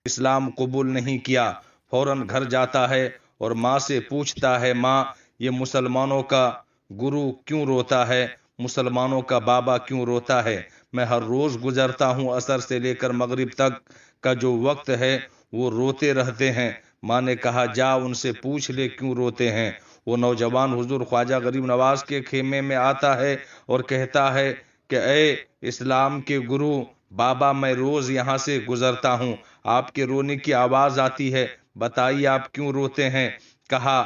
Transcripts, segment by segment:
اسلام قبول نہیں کیا، فوراً گھر جاتا ہے اور ماں سے پوچھتا ہے، ماں یہ مسلمانوں کا گرو کیوں روتا ہے؟ مسلمانوں کا بابا کیوں روتا ہے؟ میں ہر روز گزرتا ہوں، عصر سے لے کر مغرب تک کا جو وقت ہے وہ روتے رہتے ہیں۔ ماں نے کہا، جا ان سے پوچھ لے کیوں روتے ہیں۔ وہ نوجوان حضور خواجہ غریب نواز کے خیمے میں آتا ہے اور کہتا ہے کہ اے اسلام کے گرو بابا، میں روز یہاں سے گزرتا ہوں، آپ کے رونے کی آواز آتی ہے، بتائیے آپ کیوں روتے ہیں؟ کہا،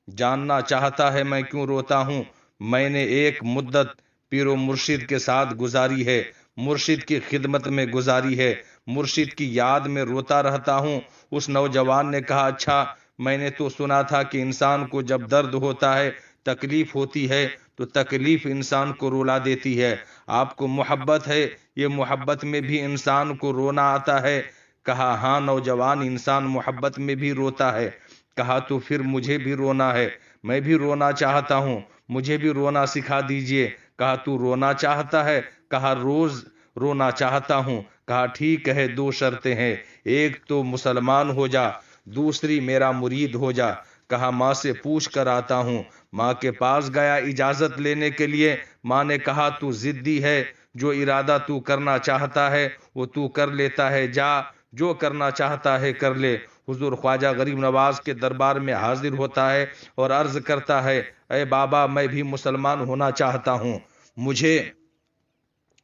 جاننا چاہتا ہے میں کیوں روتا ہوں؟ میں نے ایک مدت پیر و مرشد کے ساتھ گزاری ہے، مرشد کی خدمت میں گزاری ہے، مرشد کی یاد میں روتا رہتا ہوں۔ اس نوجوان نے کہا، اچھا، میں نے تو سنا تھا کہ انسان کو جب درد ہوتا ہے، تکلیف ہوتی ہے تو تکلیف انسان کو رلا دیتی ہے، آپ کو محبت ہے، یہ محبت میں بھی انسان کو رونا آتا ہے؟ کہا، ہاں نوجوان، انسان محبت میں بھی روتا ہے۔ کہا، تو پھر مجھے بھی رونا ہے، میں بھی رونا چاہتا ہوں، مجھے بھی رونا سکھا دیجئے۔ کہا، تو رونا چاہتا ہے؟ کہا، روز رونا چاہتا ہوں۔ کہا، ٹھیک ہے، دو شرطیں ہیں، ایک تو مسلمان ہو جا، دوسری میرا مرید ہو جا۔ کہا، ماں سے پوچھ کر آتا ہوں۔ ماں کے پاس گیا اجازت لینے کے لیے۔ ماں نے کہا، تو ضدی ہے، جو ارادہ تو کرنا چاہتا ہے وہ تو کر لیتا ہے، جا جو کرنا چاہتا ہے کر لے۔ حضور خواجہ غریب نواز کے دربار میں حاضر ہوتا ہے اور عرض کرتا ہے، اے بابا، میں بھی مسلمان ہونا چاہتا ہوں، مجھے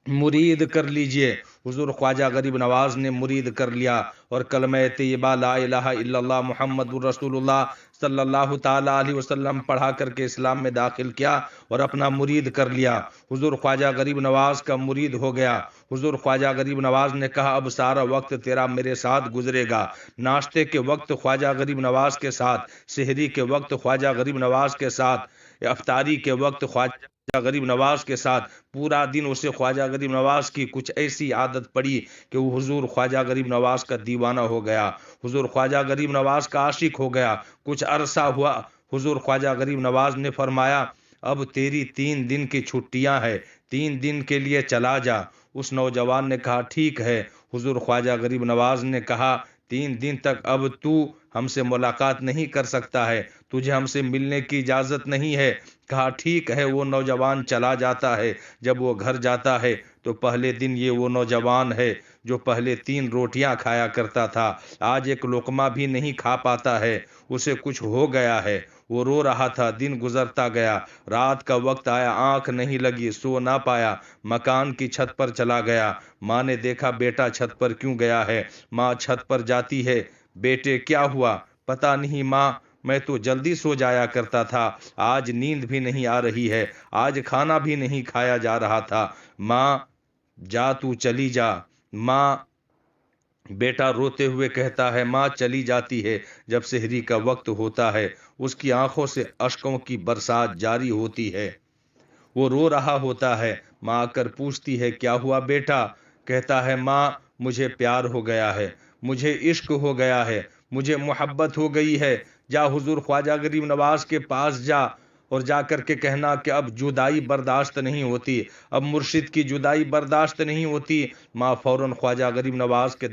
مرید کر لیجئے۔ حضور خواجہ غریب نواز نے مرید کر لیا اور کلمہ طیبہ لا الہ الا اللہ محمد الرسول اللہ صلی اللہ تعالیٰ علیہ وسلم پڑھا کر کے اسلام میں داخل کیا اور اپنا مرید کر لیا۔ حضور خواجہ غریب نواز کا مرید ہو گیا۔ حضور خواجہ غریب نواز نے کہا، اب سارا وقت تیرا میرے ساتھ گزرے گا، ناشتے کے وقت خواجہ غریب نواز کے ساتھ، سحری کے وقت خواجہ غریب نواز کے ساتھ، افطاری کے وقت خواجہ غریب نواز کے ساتھ۔ پورا دن اسے خواجہ غریب نواز کی کچھ ایسی عادت پڑی کہ وہ حضور خواجہ غریب نواز کا دیوانہ ہو گیا، حضور خواجہ غریب نواز کا عاشق ہو گیا۔ کچھ عرصہ ہوا، حضور خواجہ غریب نواز نے فرمایا، اب تیری 3 دن کی چھٹیاں ہیں، 3 دن کے لیے چلا جا۔ اس نوجوان نے کہا، ٹھیک ہے۔ حضور خواجہ غریب نواز نے کہا، 3 دن تک اب تو ہم سے ملاقات نہیں کر سکتا ہے، تجھے ہم سے ملنے کی اجازت نہیں ہے۔ کہا، ٹھیک ہے۔ وہ نوجوان چلا جاتا ہے۔ جب وہ گھر جاتا ہے تو پہلے دن یہ وہ نوجوان ہے جو پہلے 3 روٹیاں کھایا کرتا تھا، آج ایک لقمہ بھی نہیں کھا پاتا ہے، اسے کچھ ہو گیا ہے۔ وہ رو رہا تھا، دن گزرتا گیا، رات کا وقت آیا، آنکھ نہیں لگی، سو نہ پایا، مکان کی چھت پر چلا گیا۔ ماں نے دیکھا، بیٹا چھت پر کیوں گیا ہے؟ ماں چھت پر جاتی ہے، بیٹے کیا ہوا؟ پتہ نہیں ماں، میں تو جلدی سو جایا کرتا تھا، آج نیند بھی نہیں آ رہی ہے، آج کھانا بھی نہیں کھایا جا رہا تھا۔ ماں، جا تو چلی جا۔ ماں، بیٹا روتے ہوئے کہتا ہے، ماں چلی جاتی ہے۔ جب سحری کا وقت ہوتا ہے، اس کی آنکھوں سے اشکوں کی برسات جاری ہوتی ہے، وہ رو رہا ہوتا ہے۔ ماں آ کر پوچھتی ہے، کیا ہوا بیٹا؟ کہتا ہے، ماں، مجھے پیار ہو گیا ہے، مجھے عشق ہو گیا ہے، مجھے محبت ہو گئی ہے۔ جا حضور خواجہ غریب نواز کے پاس جا اور جا کر کے کہنا کہ اب جدائی برداشت نہیں ہوتی، اب مرشد کی جدائی برداشت نہیں ہوتی۔ ماں فوراً خواجہ غریب نواز کے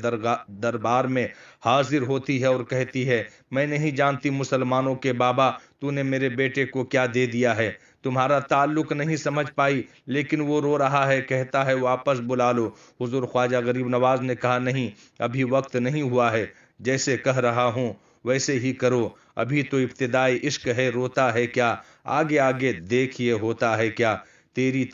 دربار میں حاضر ہوتی ہے اور کہتی ہے، میں نہیں جانتی مسلمانوں کے بابا، تو نے میرے بیٹے کو کیا دے دیا ہے، تمہارا تعلق نہیں سمجھ پائی، لیکن وہ رو رہا ہے، کہتا ہے واپس بلا لو۔ حضور خواجہ غریب نواز نے کہا، نہیں، ابھی وقت نہیں ہوا ہے، جیسے کہہ رہا ہوں ویسے ہی کرو، ابھی تو ابتدائی عشق ہے، روتا ہے کیا، آگے آگے دیکھیے ہوتا ہے کیا، تیری